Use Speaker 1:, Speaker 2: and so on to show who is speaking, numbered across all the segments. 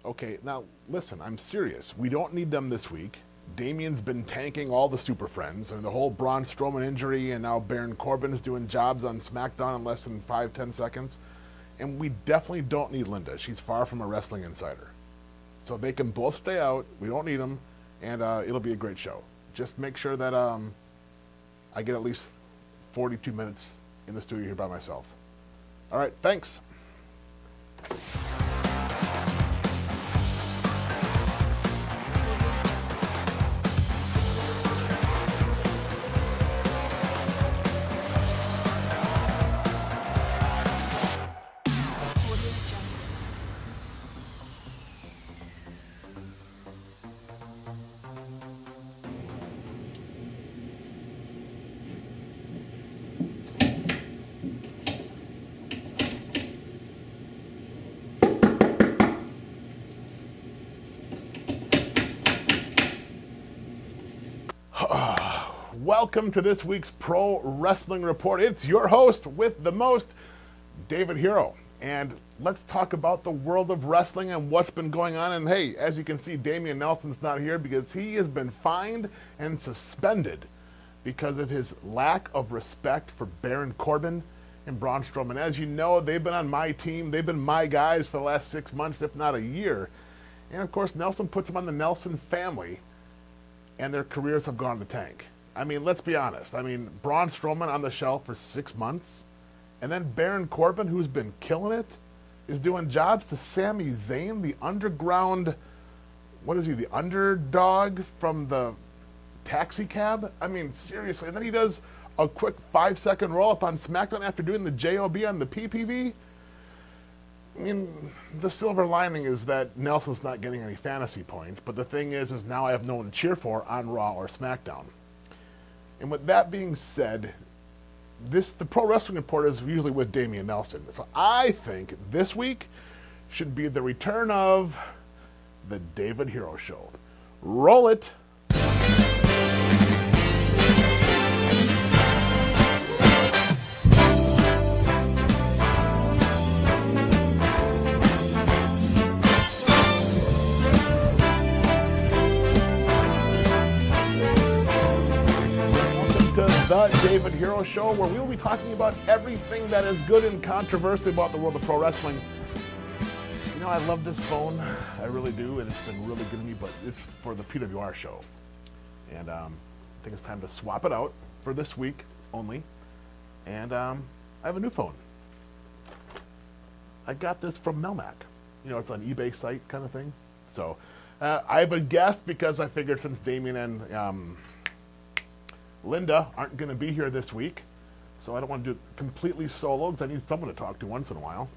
Speaker 1: Okay, now listen, I'm serious. We don't need them this week. Damien's been tanking all the Super Friends, and the whole Braun Strowman injury, and now Baron Corbin is doing jobs on SmackDown in less than 5-10 seconds. And we definitely don't need Linda. She's far from a wrestling insider. So they can both stay out. We don't need them, and it'll be a great show. Just make sure that I get at least 42 minutes in the studio here by myself. All right, thanks. Welcome to this week's Pro Wrestling Report. It's your host with the most, David Hero. And let's talk about the world of wrestling and what's been going on. And hey, as you can see, Damian Nelson's not here because he has been fined and suspended because of his lack of respect for Baron Corbin and Braun Strowman. As you know, they've been on my team. They've been my guys for the last 6 months, if not a year. And of course, Nelson puts them on the Nelson family, and their careers have gone to the tank. I mean, let's be honest. I mean, Braun Strowman on the shelf for 6 months, and then Baron Corbin, who's been killing it, is doing jobs to Sami Zayn, the underground, what is he, the underdog from the taxi cab? I mean, seriously. And then he does a quick 5-second roll-up on SmackDown after doing the JOB on the PPV. I mean, the silver lining is that Nelson's not getting any fantasy points, but the thing is now I have no one to cheer for on Raw or SmackDown. And with that being said, the Pro Wrestling Report is usually with Damian Nelson. So I think this week should be the return of the David Hero Show. Roll it. The David Hero Show, where we will be talking about everything that is good and controversial about the world of pro wrestling. You know, I love this phone. I really do, and it's been really good to me, but it's for the PWR show. And I think it's time to swap it out for this week only. And I have a new phone. I got this from Melmac. You know, it's on eBay site kind of thing. So I have a guest because I figured since Damien and Linda aren't going to be here this week, so I don't want to do it completely solo because I need someone to talk to once in a while.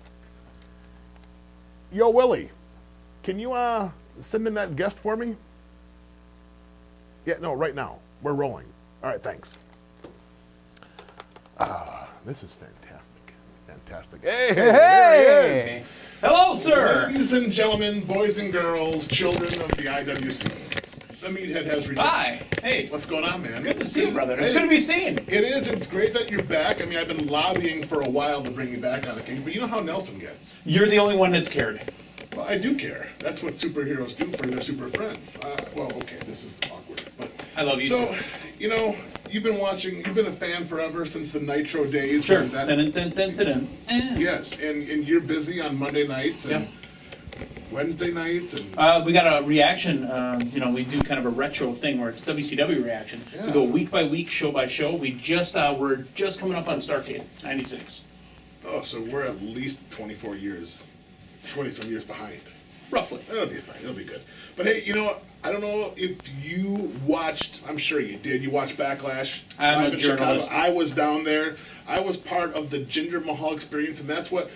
Speaker 1: Yo, Willie, can you send in that guest for me? Yeah, no, right now. We're rolling. All right, thanks. This is fantastic. Fantastic. Hey, there he is.
Speaker 2: Hello, sir.
Speaker 1: Ladies and gentlemen, boys and girls, children of the IWC. The Meathead has returned.
Speaker 2: Hi. Hey.
Speaker 1: What's going on, man?
Speaker 2: Good to see you, brother. It's good to be seen.
Speaker 1: It is. It's great that you're back. I mean, I've been lobbying for a while to bring you back on occasion, but you know how Nelson gets.
Speaker 2: You're the only one that's cared.
Speaker 1: Well, I do care. That's what superheroes do for their super friends. Well, okay, this is awkward, but
Speaker 2: I love you.
Speaker 1: So, you know, you've been watching. You've been a fan forever since the Nitro days.
Speaker 2: Sure.
Speaker 1: Yes, and you're busy on Monday nights and Wednesday nights, and
Speaker 2: we got a reaction. You know, we do kind of a retro thing where it's WCW reaction. Yeah. We go week by week, show by show. We're just coming up on Starrcade '96.
Speaker 1: Oh, so we're at least 24 years, 20-some years behind.
Speaker 2: Roughly.
Speaker 1: That'll be fine. It'll be good. But hey, you know, I don't know if you watched. I'm sure you did. You watched Backlash.
Speaker 2: I'm a journalist.
Speaker 1: Chicago. I was down there. I was part of the Jinder Mahal experience, and that's what.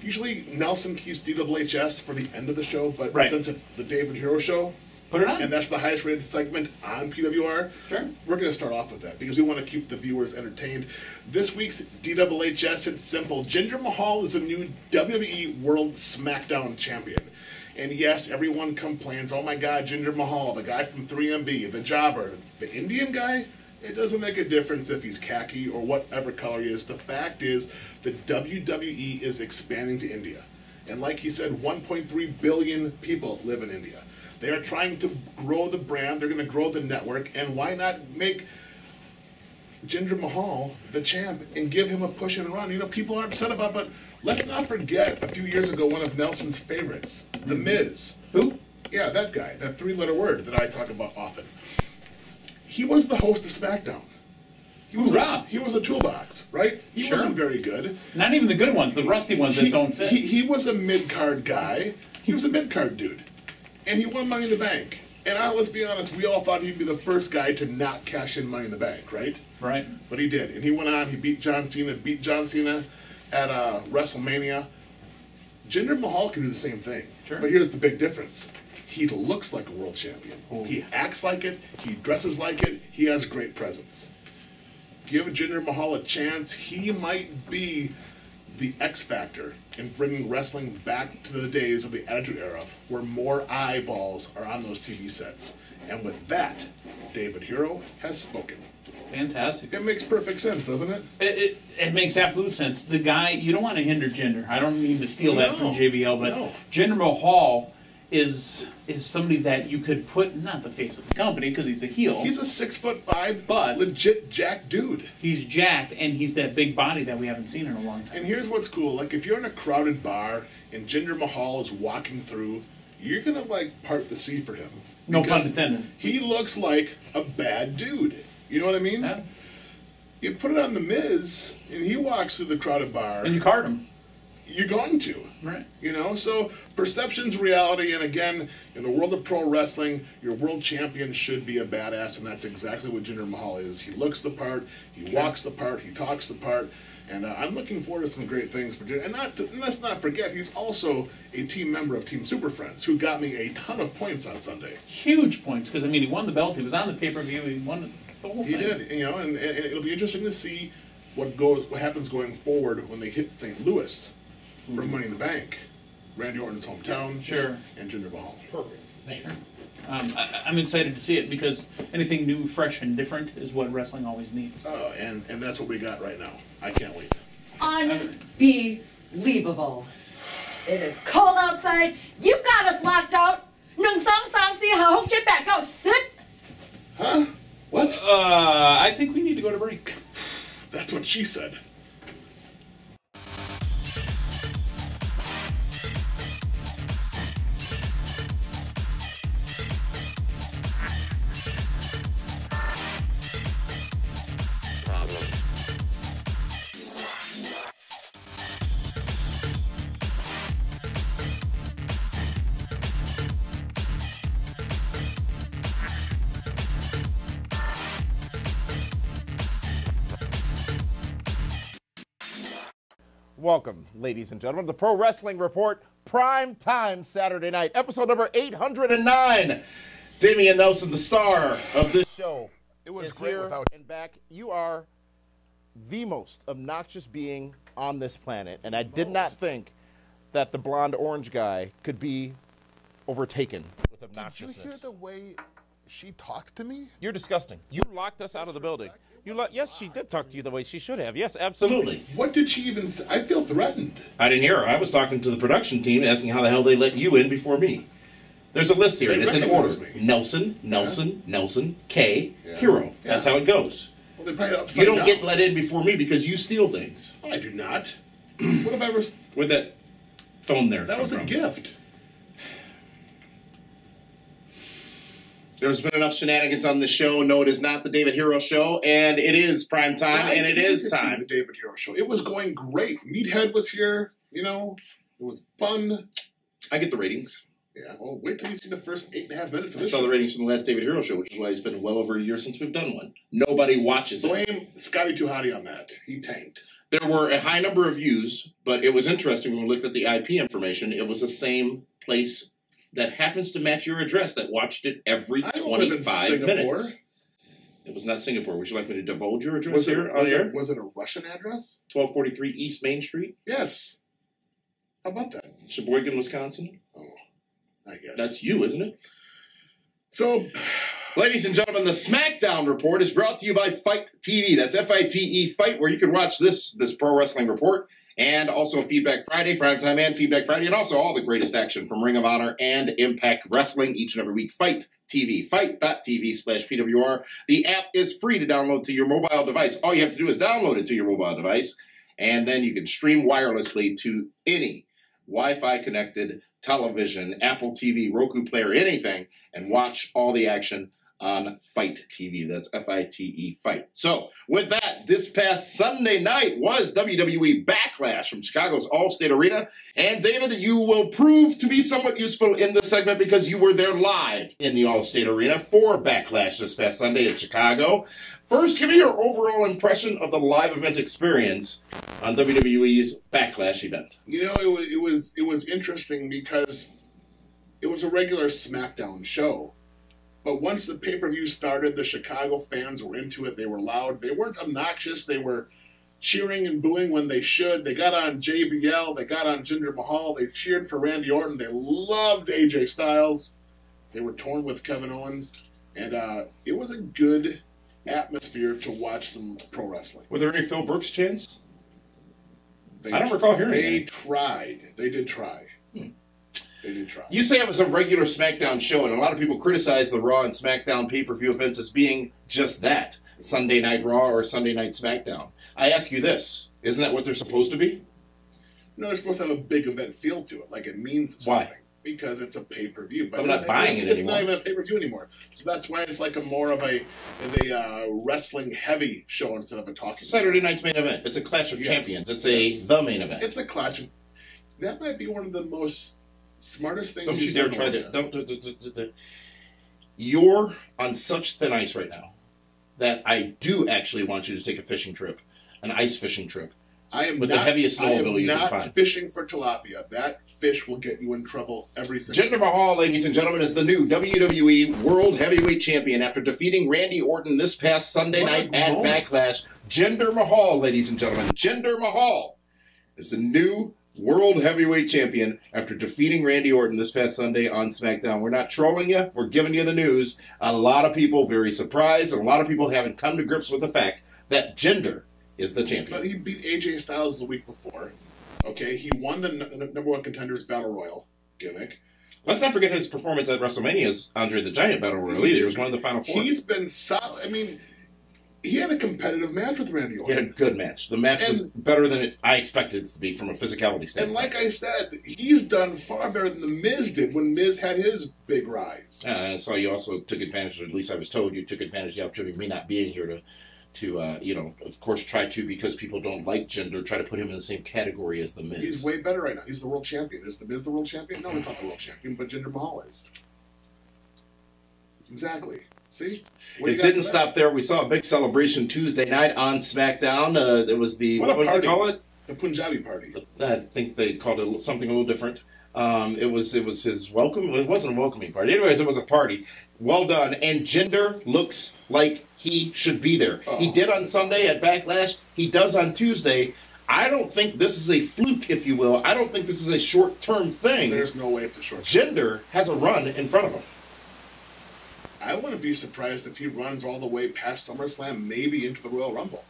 Speaker 1: Usually Nelson keeps DWHS for the end of the show, but since it's the David Hero Show,
Speaker 2: put it on.
Speaker 1: And that's the highest rated segment on PWR,
Speaker 2: sure.
Speaker 1: We're going to start off with that because we want to keep the viewers entertained. This week's DWHS, it's simple. Jinder Mahal is a new WWE World SmackDown Champion. And yes, everyone complains, oh my God, Jinder Mahal, the guy from 3MB, the jobber, the Indian guy? It doesn't make a difference if he's khaki or whatever color he is. The fact is, the WWE is expanding to India. And like he said, 1.3 billion people live in India. They are trying to grow the brand. They're going to grow the network. And why not make Jinder Mahal the champ and give him a push and run? You know, people are upset about it, but let's not forget a few years ago, one of Nelson's favorites, The Miz.
Speaker 2: Who?
Speaker 1: Yeah, that guy, that three-letter word that I talk about often. He was the host of SmackDown. He was a toolbox, right? He wasn't very good.
Speaker 2: Not even the good ones, the rusty ones that don't fit.
Speaker 1: He was a mid-card guy. He was a mid-card dude. And he won Money in the Bank. And let's be honest, we all thought he'd be the first guy to not cash in Money in the Bank, right?
Speaker 2: Right.
Speaker 1: But he did. And he went on, he beat John Cena at WrestleMania. Jinder Mahal can do the same thing.
Speaker 2: Sure.
Speaker 1: But here's the big difference. He looks like a world champion.
Speaker 2: Ooh.
Speaker 1: He acts like it. He dresses like it. He has great presence. Give Jinder Mahal a chance. He might be the X factor in bringing wrestling back to the days of the Attitude Era, where more eyeballs are on those TV sets. And with that, David Hero has spoken.
Speaker 2: Fantastic.
Speaker 1: It makes perfect sense, doesn't it?
Speaker 2: It makes absolute sense. The guy, you don't want to hinder Jinder. I don't mean to steal that from JBL, but Jinder Mahal is somebody that you could put, not the face of the company because he's a heel.
Speaker 1: He's a 6'5",
Speaker 2: but
Speaker 1: legit jacked dude.
Speaker 2: He's jacked, and he's that big body that we haven't seen in a long time.
Speaker 1: And here's what's cool: like if you're in a crowded bar and Jinder Mahal is walking through, you're gonna like part the sea for him.
Speaker 2: No pun intended.
Speaker 1: He looks like a bad dude. You know what I mean?
Speaker 2: Yeah.
Speaker 1: You put it on the Miz, and he walks through the crowded bar,
Speaker 2: and you card him.
Speaker 1: You're going to.
Speaker 2: Right.
Speaker 1: You know, so perception's reality, and again, in the world of pro wrestling, your world champion should be a badass, and that's exactly what Jinder Mahal is. He looks the part, he walks the part, he talks the part, and I'm looking forward to some great things for Jinder. And let's not forget, he's also a team member of Team Super Friends, who got me a ton of points on Sunday.
Speaker 2: Huge points, because, I mean, he won the belt, he was on the pay-per-view, he won the whole thing.
Speaker 1: He did, you know, and it'll be interesting to see what happens going forward when they hit St. Louis. For Money in the Bank, Randy Orton's hometown, and Jinder Mahal.
Speaker 3: Perfect. Thanks.
Speaker 2: I'm excited to see it because anything new, fresh, and different is what wrestling always needs.
Speaker 1: Oh, and that's what we got right now. I can't wait.
Speaker 4: Unbelievable. It is cold outside. You've got us locked out. Go sit.
Speaker 1: Huh? What?
Speaker 2: I think we need to go to break.
Speaker 1: That's what she said.
Speaker 3: Welcome, ladies and gentlemen, to the Pro Wrestling Report, Prime Time Saturday night, episode number 809. Damian Nelson, the star of this show, is here and back. You are the most obnoxious being on this planet, and I did not think that the blonde orange guy could be overtaken with obnoxiousness.
Speaker 1: Did you hear the way she talked to me?
Speaker 3: You're disgusting. You locked us out of the building. Yes, she did talk to you the way she should have. Yes, absolutely.
Speaker 1: What did she even say? I feel threatened.
Speaker 5: I didn't hear her. I was talking to the production team asking how the hell they let you in before me. There's a list here, and it's in order. Nelson, K, Hero. Yeah. That's how it goes.
Speaker 1: Well, they probably upside
Speaker 5: down. You don't get let in before me because you steal things.
Speaker 1: I do not. What have I ever...
Speaker 5: With that phone there.
Speaker 1: That was a gift.
Speaker 5: There's been enough shenanigans on the show. No, it is not the David Hero Show, and it is prime time, and it is time.
Speaker 1: The David Hero Show. It was going great. Meathead was here. You know, it was fun.
Speaker 5: I get the ratings.
Speaker 1: Yeah, well, wait till you see the first 8.5 minutes of
Speaker 5: this. I saw the ratings from the last David Hero Show, which is why it's been well over a year since we've done one. Nobody watches it.
Speaker 1: Blame Scotty Too Hotty on that. He tanked.
Speaker 5: There were a high number of views, but it was interesting when we looked at the IP information. It was the same place that happens to match your address that watched it every 25 minutes. It was not Singapore. Would you like me to divulge your address here on air?
Speaker 1: Was it a Russian address?
Speaker 5: 1243 East Main Street?
Speaker 1: Yes. How about that?
Speaker 5: Sheboygan, Wisconsin?
Speaker 1: Oh, I guess.
Speaker 5: That's you, isn't it?
Speaker 1: So,
Speaker 5: ladies and gentlemen, the SmackDown Report is brought to you by Fight TV. That's F-I-T-E, Fight, where you can watch this Pro Wrestling Report And also Feedback Friday, Primetime and Feedback Friday, and also all the greatest action from Ring of Honor and Impact Wrestling each and every week. Fight TV, fight.tv/PWR. The app is free to download to your mobile device. All you have to do is download it to your mobile device, and then you can stream wirelessly to any Wi-Fi connected television, Apple TV, Roku player, anything, and watch all the action on Fight TV. That's F-I-T-E, Fight. So, with that, this past Sunday night was WWE Backlash from Chicago's Allstate Arena. And David, you will prove to be somewhat useful in this segment because you were there live in the Allstate Arena for Backlash this past Sunday in Chicago. First, give me your overall impression of the live event experience on WWE's Backlash event.
Speaker 1: You know, it was interesting because it was a regular SmackDown show. But once the pay-per-view started, the Chicago fans were into it. They were loud. They weren't obnoxious. They were cheering and booing when they should. They got on JBL. They got on Jinder Mahal. They cheered for Randy Orton. They loved AJ Styles. They were torn with Kevin Owens. And it was a good atmosphere to watch some pro wrestling.
Speaker 5: Were there any Phil Brooks chants? I don't recall hearing any.
Speaker 1: They tried. They did try. They did try.
Speaker 5: You say it was a regular SmackDown show, and a lot of people criticize the Raw and SmackDown pay-per-view events as being just that, Sunday Night Raw or Sunday Night SmackDown. I ask you this, isn't that what they're supposed to be?
Speaker 1: No, they're supposed to have a big event feel to it, like it means something.
Speaker 5: Why?
Speaker 1: Because it's a pay-per-view. But
Speaker 5: I'm not buying it anymore.
Speaker 1: It's not even a pay-per-view anymore. So that's why it's like more of a wrestling-heavy show instead of a talking
Speaker 5: Saturday night's main event. It's a Clash of Champions. It's the main event.
Speaker 1: It's a Clash of... That might be one of the most smartest things
Speaker 5: Don't you dare try to... You're on such thin ice right now that I do actually want you to take a fishing trip, an ice fishing trip.
Speaker 1: I am
Speaker 5: with
Speaker 1: not,
Speaker 5: the heaviest snowmobile you can find.
Speaker 1: I am not fishing for tilapia. That fish will get you in trouble every single
Speaker 5: time. Jinder Mahal, ladies and gentlemen, is the new WWE World Heavyweight Champion after defeating Randy Orton this past Sunday night at Backlash. Jinder Mahal, ladies and gentlemen, Jinder Mahal is the new World Heavyweight Champion after defeating Randy Orton this past Sunday on SmackDown. We're not trolling you. We're giving you the news. A lot of people very surprised, and a lot of people haven't come to grips with the fact that Jinder is the champion.
Speaker 1: But he beat AJ Styles the week before. Okay, he won the number one contenders battle royal gimmick.
Speaker 5: Let's not forget his performance at WrestleMania's Andre the Giant battle royal either. He was one of the final four.
Speaker 1: He's been solid. I mean, he had a competitive match with Randy Orton.
Speaker 5: He had a good match. The match was better than I expected it to be from a physicality standpoint.
Speaker 1: And like I said, he's done far better than The Miz did when Miz had his big rise.
Speaker 5: I saw you also took advantage, or at least I was told you took advantage of the opportunity of me not being here to you know, of course, try to, because people don't like Jinder, try to put him in the same category as The Miz.
Speaker 1: He's way better right now. He's the world champion. Is The Miz the world champion? No, he's not the world champion, but Jinder Mahal is. Exactly. See?
Speaker 5: It didn't stop there. We saw a big celebration Tuesday night on SmackDown. It was the, what did they call it?
Speaker 1: The Punjabi party.
Speaker 5: I think they called it something a little different. It was his welcome. It wasn't a welcoming party. Anyways, it was a party. Well done. And Jinder looks like he should be there. He did on Sunday at Backlash. He does on Tuesday. I don't think this is a fluke, if you will. I don't think this is a short-term thing.
Speaker 1: There's no way it's a short-term.
Speaker 5: Jinder has a run in front of him.
Speaker 1: I wouldn't be surprised if he runs all the way past SummerSlam, maybe into the Royal Rumble.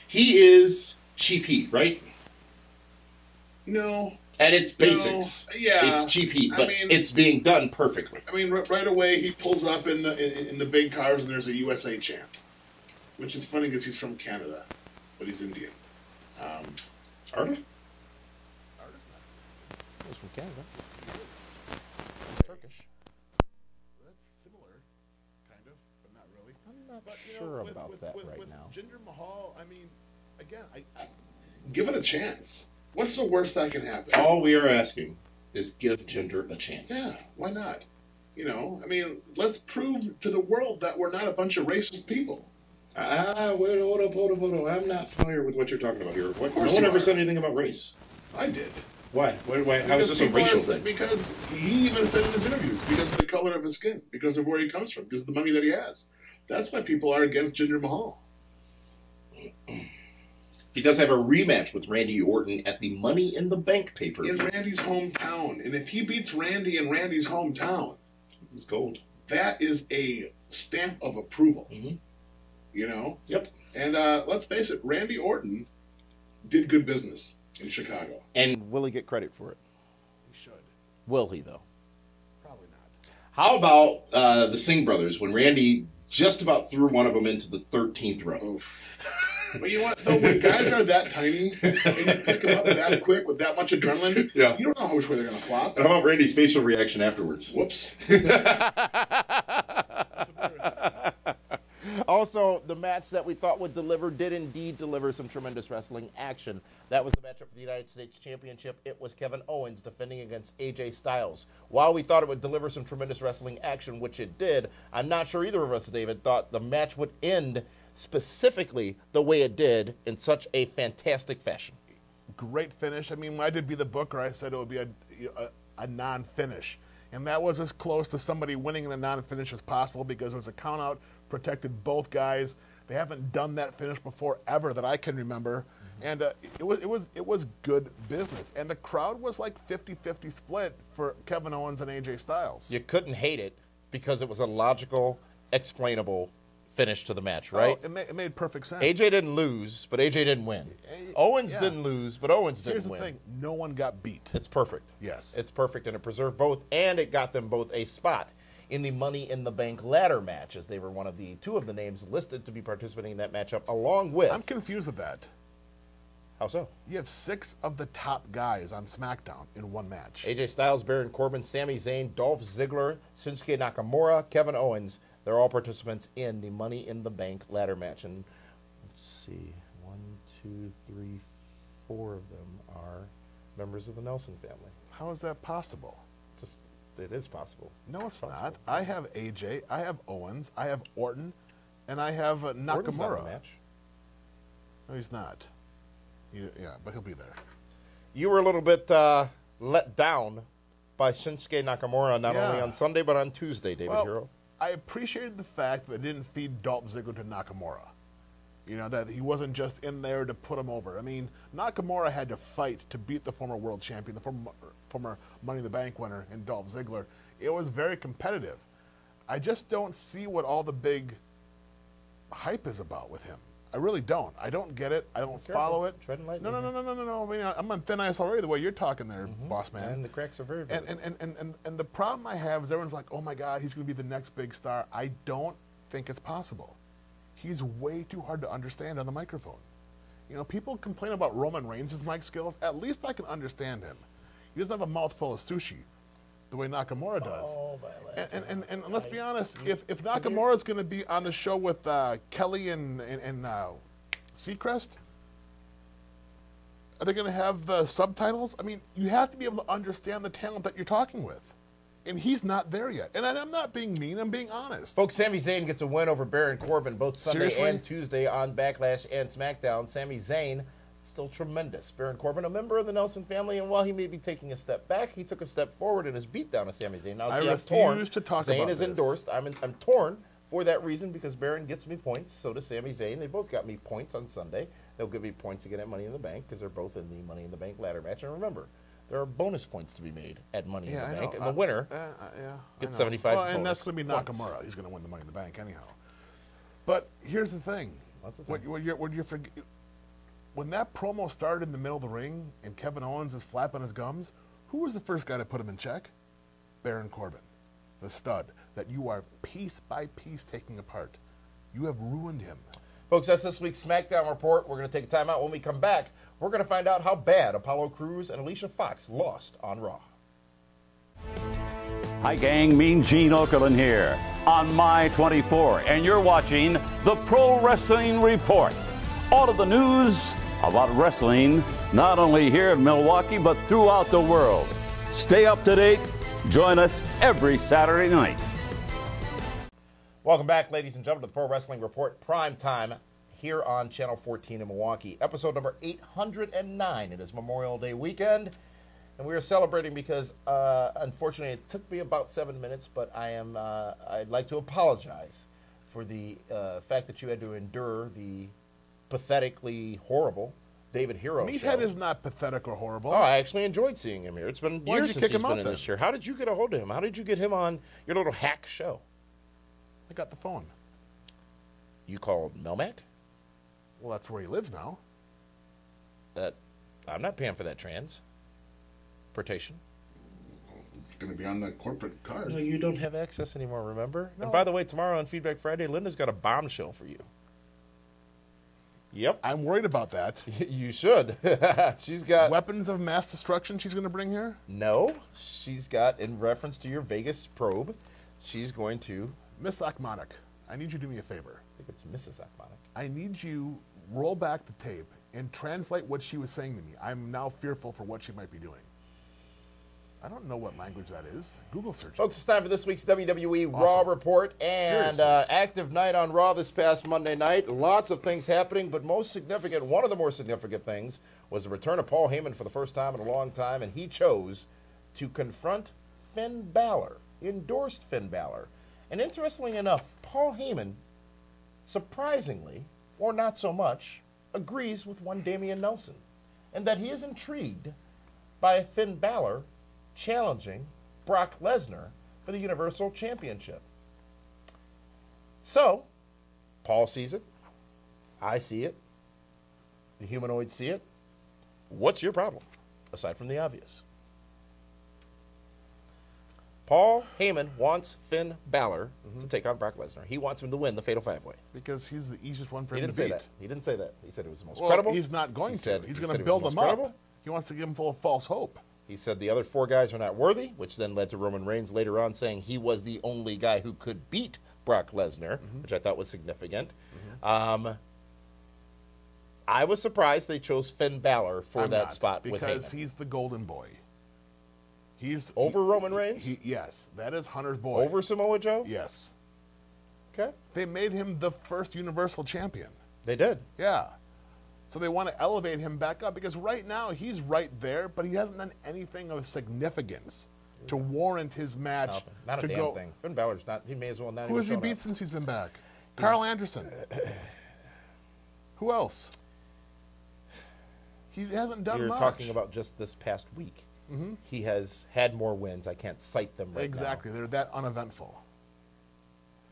Speaker 5: He is cheap heat, right?
Speaker 1: No.
Speaker 5: At its basics,
Speaker 1: yeah,
Speaker 5: it's cheap heat, but it's being done perfectly.
Speaker 1: I mean, right away he pulls up in the big cars and there's a USA chant, which is funny because he's from Canada, but he's Indian.
Speaker 5: Arda?
Speaker 1: Arda's
Speaker 3: not. He's from Canada.
Speaker 1: He's Turkish. That's similar, kind of, but not really.
Speaker 3: I'm not sure about that right now.
Speaker 1: Jinder Mahal, I mean, again, I give it a chance. What's the worst that can happen?
Speaker 5: All we are asking is give Jinder a chance.
Speaker 1: Yeah, why not? You know, I mean, let's prove to the world that we're not a bunch of racist people.
Speaker 5: Wait, hold up. I'm not familiar with what you're talking about here. No one ever said anything about race.
Speaker 1: I did.
Speaker 5: Why? How is this a racial thing?
Speaker 1: Because he even said in his interviews, because of the color of his skin, because of where he comes from, because of the money that he has. That's why people are against Jinder Mahal.
Speaker 5: He does have a rematch with Randy Orton at the Money in the Bank pay-per-view.
Speaker 1: In Randy's hometown. And if he beats Randy in Randy's hometown,
Speaker 5: he's gold.
Speaker 1: That is a stamp of approval.
Speaker 5: Mm-hmm.
Speaker 1: You know?
Speaker 5: Yep.
Speaker 1: And let's face it, Randy Orton did good business. in Chicago.
Speaker 3: And will he get credit for it?
Speaker 1: He should.
Speaker 3: Will he, though?
Speaker 1: Probably not.
Speaker 5: How about the Singh brothers when Randy just about threw one of them into the 13th row?
Speaker 1: Oof. But you know what, though, when guys are that tiny and you pick them up that quick with that much adrenaline, you don't know which way they're going to flop.
Speaker 5: And how about Randy's facial reaction afterwards?
Speaker 1: Whoops.
Speaker 3: Also, the match that we thought would deliver did indeed deliver some tremendous wrestling action. That was the matchup for the United States Championship. It was Kevin Owens defending against AJ Styles. While we thought it would deliver some tremendous wrestling action, which it did, I'm not sure either of us, David, thought the match would end specifically the way it did in such a fantastic fashion.
Speaker 1: Great finish. I mean, when I did Be the Booker, I said it would be a non-finish. And that was as close to somebody winning in a non-finish as possible because it was a count-out, protected both guys. They haven't done that finish before ever that I can remember. And it was good business. And the crowd was like 50-50 split for Kevin Owens and AJ Styles.
Speaker 3: You couldn't hate it because it was a logical, explainable finish to the match, right?
Speaker 1: Oh, it made perfect sense.
Speaker 3: AJ didn't lose, but AJ didn't win. Owens didn't lose, but Owens didn't win.
Speaker 1: Here's the thing. No one got beat.
Speaker 3: It's perfect.
Speaker 1: Yes.
Speaker 3: It's perfect, and it preserved both, and it got them both a spot in the Money in the Bank ladder match, as they were one of the two of the names listed to be participating in that matchup, along with...
Speaker 1: I'm confused with that.
Speaker 3: How so?
Speaker 1: You have 6 of the top guys on SmackDown in one match.
Speaker 3: AJ Styles, Baron Corbin, Sami Zayn, Dolph Ziggler, Shinsuke Nakamura, Kevin Owens. They're all participants in the Money in the Bank ladder match. And let's see, 1, 2, 3, 4 of them are members of the Nelson family.
Speaker 1: How is that possible?
Speaker 3: It is possible.
Speaker 1: No, it's not. I have AJ, I have Owens, I have Orton, and I have Nakamura.
Speaker 3: Orton's not in the match.
Speaker 1: No, he's not. Yeah, but he'll be there.
Speaker 3: You were a little bit let down by Shinsuke Nakamura, not only on Sunday, but on Tuesday, David Hero.
Speaker 1: I appreciated the fact that it didn't feed Dolph Ziggler to Nakamura. You know, that he wasn't just in there to put him over. I mean, Nakamura had to fight to beat the former world champion, the former Money in the Bank winner, in Dolph Ziggler. It was very competitive. I just don't see what all the big hype is about with him. I really don't. I don't get it. I don't follow it.
Speaker 3: Treading lightly.
Speaker 1: No. I mean, I'm on thin ice already the way you're talking there, boss man.
Speaker 3: And the cracks are very, very
Speaker 1: and the problem I have is everyone's like, oh my God, he's going to be the next big star. I don't think it's possible. He's way too hard to understand on the microphone. You know, people complain about Roman Reigns' mic skills. At least I can understand him. He doesn't have a mouthful of sushi the way Nakamura does.
Speaker 3: Oh,
Speaker 1: and let's be honest, if Nakamura's going to be on the show with Kelly and Seacrest, are they going to have the subtitles? I mean, you have to be able to understand the talent that you're talking with. And he's not there yet. And I'm not being mean, I'm being honest.
Speaker 3: Folks, Sami Zayn gets a win over Baron Corbin both Sunday and Tuesday on Backlash and SmackDown. Sami Zayn, still tremendous. Baron Corbin, a member of the Nelson family, and while he may be taking a step back, he took a step forward in his beatdown of Sami Zayn. Now,
Speaker 1: I refuse to talk about this.
Speaker 3: Zayn is endorsed. I'm torn for that reason because Baron gets me points. So does Sami Zayn. They both got me points on Sunday. They'll give me points again at Money in the Bank because they're both in the Money in the Bank ladder match. And remember, there are bonus points to be made at Money in the Bank, and the winner gets 75
Speaker 1: and that's going to be Nakamura. He's going to win the Money in the Bank anyhow. But here's the thing. When that promo started in the middle of the ring and Kevin Owens is flapping his gums, who was the first guy to put him in check? Baron Corbin, the stud that you are piece by piece taking apart. You have ruined him.
Speaker 3: Folks, that's this week's SmackDown Report. We're going to take a time out. When we come back, we're going to find out how bad Apollo Crews and Alicia Fox lost on Raw.
Speaker 6: Hi, gang. Mean Gene Okerlund here on My 24, and you're watching the Pro Wrestling Report. All of the news about wrestling, not only here in Milwaukee, but throughout the world. Stay up to date. Join us every Saturday night.
Speaker 3: Welcome back, ladies and gentlemen, to the Pro Wrestling Report Prime Time here on Channel 14 in Milwaukee. Episode number 809. It is Memorial Day weekend, and we are celebrating because, unfortunately, it took me about 7 minutes, but I'd like to apologize for the fact that you had to endure the pathetically horrible David Hero show.
Speaker 1: Meathead is not pathetic or horrible.
Speaker 3: Oh, I actually enjoyed seeing him here. It's been years since he's been in this year. How did you get a hold of him? How did you get him on your little hack show?
Speaker 1: I got the phone.
Speaker 3: You called Melmac?
Speaker 1: Well, that's where he lives now.
Speaker 3: I'm not paying for that transportation.
Speaker 1: It's going to be on the corporate card.
Speaker 3: No, you don't have access anymore, remember?
Speaker 1: No.
Speaker 3: And by the way, tomorrow on Feedback Friday, Linda's got a bombshell for you. Yep.
Speaker 1: I'm worried about that.
Speaker 3: You should. She's got...
Speaker 1: Weapons of mass destruction she's going to bring here?
Speaker 3: No. She's got, in reference to your Vegas probe, she's going to...
Speaker 1: Miss Akmanik, I need you to do me a favor.
Speaker 3: I think it's Mrs. Akmanik.
Speaker 1: I need you roll back the tape and translate what she was saying to me. I'm now fearful for what she might be doing. I don't know what language that is. Google search.
Speaker 3: Folks, it's time for this week's WWE Raw Report and active night on Raw this past Monday night. Lots of things happening, but most significant, one of the more significant things was the return of Paul Heyman for the first time in a long time, and he chose to confront Finn Balor, endorsed Finn Balor. And interestingly enough, Paul Heyman, surprisingly, or not so much, agrees with one Damian Nelson, and that he is intrigued by Finn Balor challenging Brock Lesnar for the Universal Championship. So, Paul sees it. I see it. The humanoids see it. What's your problem, aside from the obvious? Paul Heyman wants Finn Balor to take on Brock Lesnar. He wants him to win the Fatal 5-Way.
Speaker 1: Because he's the easiest one for
Speaker 3: He
Speaker 1: him
Speaker 3: didn't
Speaker 1: to
Speaker 3: say
Speaker 1: beat.
Speaker 3: that. He didn't say that. He said it was the most
Speaker 1: Well,
Speaker 3: credible.
Speaker 1: he's not going
Speaker 3: He
Speaker 1: to.
Speaker 3: said-
Speaker 1: He's
Speaker 3: he
Speaker 1: going
Speaker 3: said
Speaker 1: to
Speaker 3: it was
Speaker 1: build
Speaker 3: the
Speaker 1: them
Speaker 3: most
Speaker 1: up.
Speaker 3: credible.
Speaker 1: He wants to give him full of false hope.
Speaker 3: He said the other 4 guys are not worthy, which then led to Roman Reigns later on saying he was the only guy who could beat Brock Lesnar, which I thought was significant. I was surprised they chose Finn Balor for
Speaker 1: I'm
Speaker 3: that
Speaker 1: not,
Speaker 3: spot with
Speaker 1: because
Speaker 3: Heyman.
Speaker 1: he's the golden boy. He's
Speaker 3: Over Roman Reigns?
Speaker 1: Yes, that is Hunter's boy.
Speaker 3: Over Samoa Joe?
Speaker 1: Yes.
Speaker 3: Okay.
Speaker 1: They made him the first Universal Champion.
Speaker 3: They did.
Speaker 1: Yeah. So they want to elevate him back up because right now he's right there, but he hasn't done anything of significance to warrant his match.
Speaker 3: Not
Speaker 1: to
Speaker 3: a damn
Speaker 1: go.
Speaker 3: thing. Finn Balor's not. He may as well not.
Speaker 1: Who
Speaker 3: even
Speaker 1: has he
Speaker 3: shown
Speaker 1: beat
Speaker 3: up.
Speaker 1: since he's been back? Carl Anderson. Who else? He hasn't done
Speaker 3: You're
Speaker 1: much.
Speaker 3: talking about just this past week. He has had more wins. I can't cite them right
Speaker 1: Exactly. They're that uneventful.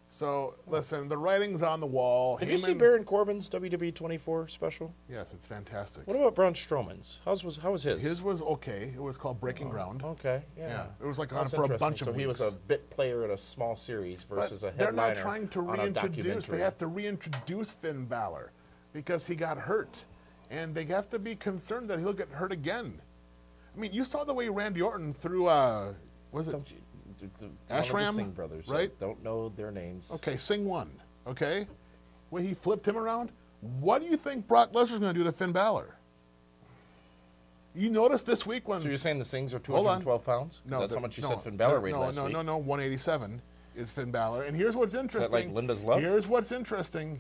Speaker 1: So, listen, the writing's on the wall.
Speaker 3: now. Did you see Baron Corbin's WWE 24 special?
Speaker 1: Yes, it's fantastic.
Speaker 3: What about Braun Strowman's? How was his?
Speaker 1: His was okay. It was called Breaking Ground.
Speaker 3: Okay, yeah.
Speaker 1: Yeah, it was like on
Speaker 3: That's
Speaker 1: for a
Speaker 3: interesting.
Speaker 1: bunch of
Speaker 3: So he
Speaker 1: weeks.
Speaker 3: was a bit player in a small series
Speaker 1: But
Speaker 3: versus a
Speaker 1: they're
Speaker 3: headliner
Speaker 1: not trying to
Speaker 3: on a
Speaker 1: reintroduce.
Speaker 3: documentary.
Speaker 1: They have to reintroduce Finn Balor because he got hurt, and they have to be concerned that he'll get hurt again. I mean, you saw the way Randy Orton threw. Was it?
Speaker 3: Don't you, one of the
Speaker 1: Ashram,
Speaker 3: Singh brothers,
Speaker 1: right?
Speaker 3: I don't know their names.
Speaker 1: Okay, Sing one. Okay, way he flipped him around. What do you think Brock Lesnar's going to do to Finn Balor? You noticed this week when?
Speaker 3: So you're saying the Sings are
Speaker 1: Hold on.
Speaker 3: 212 pounds?
Speaker 1: No,
Speaker 3: That's
Speaker 1: they're-
Speaker 3: how much you
Speaker 1: no,
Speaker 3: said Finn Balor
Speaker 1: they're-
Speaker 3: weighed last week.
Speaker 1: No, 187 is Finn Balor. And here's what's interesting.
Speaker 3: like Linda's love?
Speaker 1: Here's what's interesting.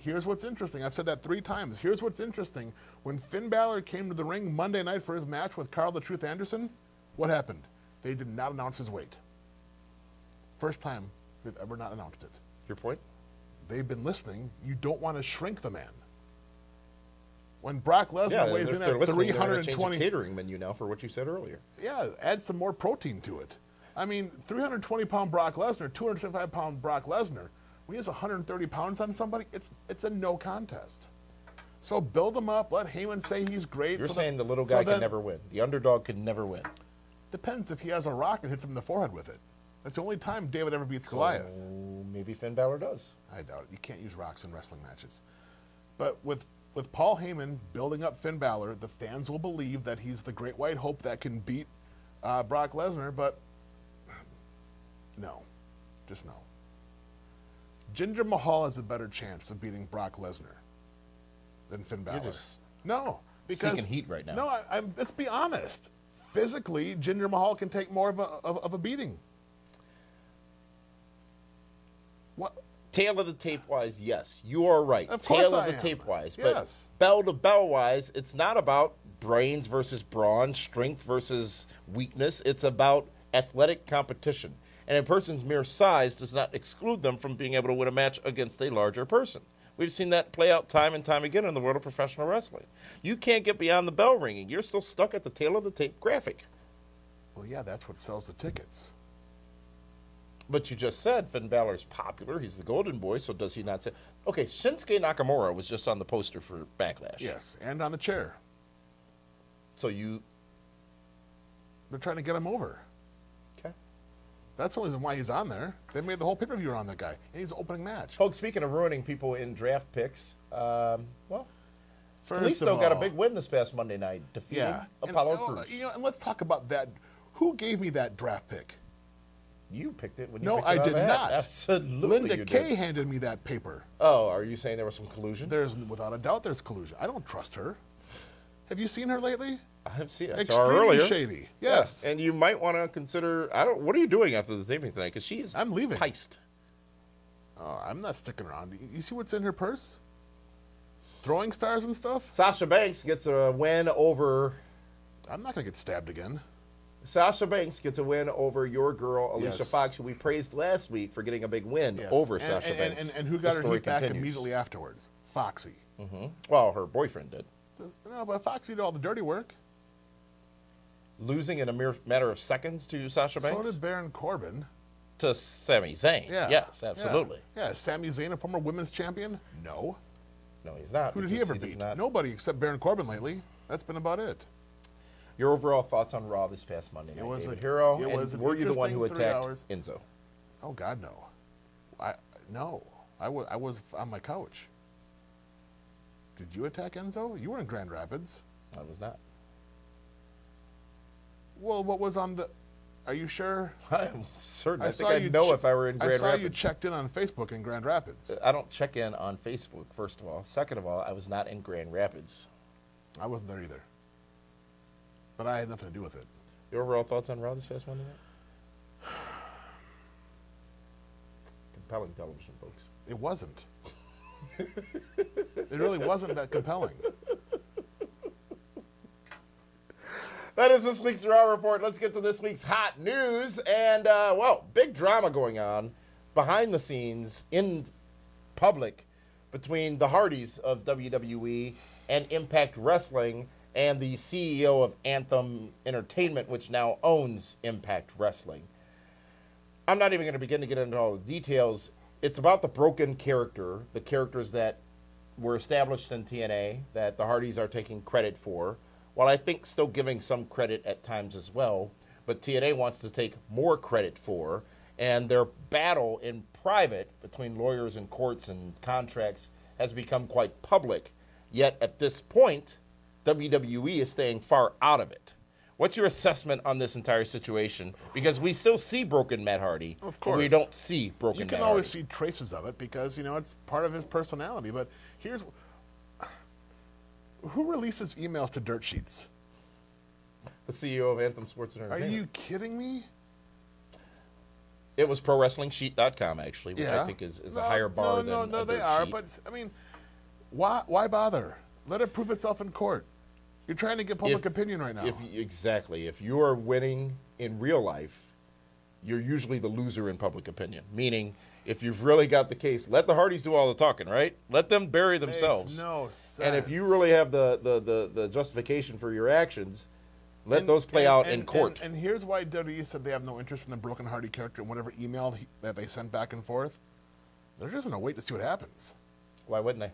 Speaker 1: I've said that 3 times. Here's what's interesting. When Finn Balor came to the ring Monday night for his match with Carl the Truth Anderson, what happened? They did not announce his weight. First time they've ever not announced it.
Speaker 3: Your point?
Speaker 1: They've been listening. You don't want to shrink the man. When Brock Lesnar weighs in at
Speaker 3: they're listening, they're gonna change the
Speaker 1: 320,
Speaker 3: catering menu now for what you said earlier.
Speaker 1: yeah, add some more protein to it. I mean, 320-pound Brock Lesnar, 275-pound Brock Lesnar, when he has 130 pounds on somebody, it's a no contest. So build him up. Let Heyman say he's great.
Speaker 3: You're
Speaker 1: so
Speaker 3: saying the little
Speaker 1: so
Speaker 3: guy
Speaker 1: then-
Speaker 3: can never win. The underdog can never win.
Speaker 1: Depends if he has a rock and hits him in the forehead with it. That's the only time David ever beats Goliath.
Speaker 3: Oh, maybe Finn Balor does.
Speaker 1: I doubt it. You can't use rocks in wrestling matches. But with Paul Heyman building up Finn Balor, the fans will believe that he's the great white hope that can beat Brock Lesnar, but no. Just no. Jinder Mahal has a better chance of beating Brock Lesnar than Finn Balor.
Speaker 3: just
Speaker 1: no, because
Speaker 3: seeking heat right now.
Speaker 1: No, let's be honest. Physically, Jinder Mahal can take more of a beating. What?
Speaker 3: Tail of the tape wise, yes, you are right.
Speaker 1: Of course
Speaker 3: Tail
Speaker 1: I
Speaker 3: of the
Speaker 1: am.
Speaker 3: tape wise,
Speaker 1: Yes.
Speaker 3: but bell to bell wise, it's not about brains versus brawn, strength versus weakness. It's about athletic competition, and a person's mere size does not exclude them from being able to win a match against a larger person. We've seen that play out time and time again in the world of professional wrestling. You can't get beyond the bell ringing. You're still stuck at the tail of the tape graphic.
Speaker 1: Well, yeah, that's what sells the tickets.
Speaker 3: But you just said Finn Balor's popular. He's the golden boy, so does he not say... Okay, Shinsuke Nakamura was just on the poster for Backlash.
Speaker 1: Yes, and on the chair.
Speaker 3: So you...
Speaker 1: They're trying to get him over.
Speaker 3: Okay.
Speaker 1: That's the reason why he's on there. They made the whole pay-per-view on that guy, and he's the opening match.
Speaker 3: Folks, speaking of ruining people in draft picks, well,
Speaker 1: First
Speaker 3: Kalisto got a big win this past Monday night, defeating Apollo Crews.
Speaker 1: And let's talk about that. Who gave me that draft pick?
Speaker 3: You picked it when you
Speaker 1: No,
Speaker 3: picked
Speaker 1: I
Speaker 3: it out
Speaker 1: did
Speaker 3: of a hat.
Speaker 1: not.
Speaker 3: Absolutely,
Speaker 1: Linda
Speaker 3: you
Speaker 1: Kay
Speaker 3: did.
Speaker 1: handed me that paper.
Speaker 3: Oh, are you saying there was some collusion?
Speaker 1: There's, without a doubt, there's collusion. I don't trust her. Have you seen her lately?
Speaker 3: I saw her
Speaker 1: Extremely
Speaker 3: earlier.
Speaker 1: shady. Yes.
Speaker 3: And you might want to consider. What are you doing after the taping tonight? Because she is.
Speaker 1: I'm leaving.
Speaker 3: Heist.
Speaker 1: Oh, I'm not sticking around. You see what's in her purse? Throwing stars and stuff?
Speaker 3: Sasha Banks gets a win over.
Speaker 1: I'm not going to get stabbed again.
Speaker 3: Sasha Banks gets a win over your girl, Alicia
Speaker 1: Yes.
Speaker 3: Fox, who we praised last week for getting a big win
Speaker 1: Yes.
Speaker 3: over
Speaker 1: And-
Speaker 3: Sasha Banks.
Speaker 1: And who
Speaker 3: The
Speaker 1: got her
Speaker 3: story
Speaker 1: heat back
Speaker 3: continues.
Speaker 1: immediately afterwards? Foxy.
Speaker 3: Well, her boyfriend did.
Speaker 1: No, but Foxy did all the dirty work.
Speaker 3: Losing in a mere matter of seconds to Sasha
Speaker 1: So
Speaker 3: Banks?
Speaker 1: did Baron Corbin.
Speaker 3: To Sami Zayn.
Speaker 1: Yeah.
Speaker 3: Yes, absolutely.
Speaker 1: Yeah. Is Sami Zayn a former women's champion? No.
Speaker 3: No, he's not.
Speaker 1: Who did he
Speaker 3: because
Speaker 1: ever
Speaker 3: does
Speaker 1: beat?
Speaker 3: not-
Speaker 1: Nobody except Baron Corbin lately. That's been about it.
Speaker 3: Your overall thoughts on Raw this past Monday night,
Speaker 1: was
Speaker 3: David
Speaker 1: a-
Speaker 3: Hero?
Speaker 1: it
Speaker 3: And
Speaker 1: was an
Speaker 3: were you the one who
Speaker 1: interesting 3
Speaker 3: attacked
Speaker 1: hours.
Speaker 3: Enzo?
Speaker 1: Oh God, no. I was on my couch. Did you attack Enzo? You were in Grand Rapids.
Speaker 3: I was not.
Speaker 1: Well, what was on the? Are you sure?
Speaker 3: I am certain. I
Speaker 1: saw
Speaker 3: think I'd
Speaker 1: you
Speaker 3: know
Speaker 1: che-
Speaker 3: if I were in Grand
Speaker 1: I saw
Speaker 3: Rapids.
Speaker 1: you checked in on Facebook in Grand Rapids.
Speaker 3: I don't check in on Facebook, first of all. Second of all, I was not in Grand Rapids.
Speaker 1: I wasn't there either. But I had nothing to do with it.
Speaker 3: Your overall thoughts on Raw this past Monday night? Compelling television, folks.
Speaker 1: It wasn't. It really wasn't that compelling.
Speaker 3: That is this week's Raw Report. Let's get to this week's hot news. And, well, big drama going on behind the scenes in public between the Hardys of WWE and Impact Wrestling and the CEO of Anthem Entertainment, which now owns Impact Wrestling. I'm not even going to begin to get into all the details. It's about the broken character, the characters that were established in TNA that the Hardys are taking credit for, while I think still giving some credit at times as well. But TNA wants to take more credit for, and their battle in private between lawyers and courts and contracts has become quite public. Yet at this point, WWE is staying far out of it. What's your assessment on this entire situation? Because we still see broken Matt Hardy.
Speaker 1: Of course.
Speaker 3: But we don't see broken
Speaker 1: You
Speaker 3: Matt
Speaker 1: can
Speaker 3: Hardy.
Speaker 1: always see traces of it because, it's part of his personality. But here's... Who releases emails to dirt sheets?
Speaker 3: The CEO of Anthem Sports
Speaker 1: Are
Speaker 3: Entertainment.
Speaker 1: you kidding me?
Speaker 3: It was ProWrestlingSheet.com, actually, which I
Speaker 1: Yeah.
Speaker 3: think is a higher bar than
Speaker 1: No,
Speaker 3: a
Speaker 1: they
Speaker 3: dirt
Speaker 1: are.
Speaker 3: sheet.
Speaker 1: But, why bother? Let it prove itself in court. You're trying to get public opinion right now.
Speaker 3: Exactly. If you are winning in real life, you're usually the loser in public opinion. Meaning, if you've really got the case, let the Hardys do all the talking, right? Let them bury themselves.
Speaker 1: Makes no sense.
Speaker 3: And if you really have the justification for your actions, let those play out in court.
Speaker 1: And here's why WWE said they have no interest in the Broken Hardy character and whatever email that they sent back and forth. They're just going to wait to see what happens.
Speaker 3: Why wouldn't they?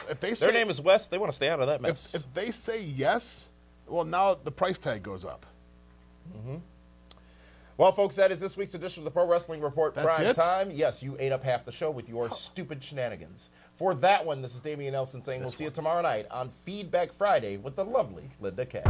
Speaker 1: If they
Speaker 3: Their name is Wes. They want to stay out of that mess.
Speaker 1: If they say yes, well, now the price tag goes up.
Speaker 3: Well, folks, that is this week's edition of the Pro Wrestling Report
Speaker 1: That's
Speaker 3: Prime
Speaker 1: it?
Speaker 3: Time. Yes, you ate up half the show with your stupid shenanigans. For that one, this is Damian Nelson saying we'll see you tomorrow night on Feedback Friday with the lovely Linda Kay.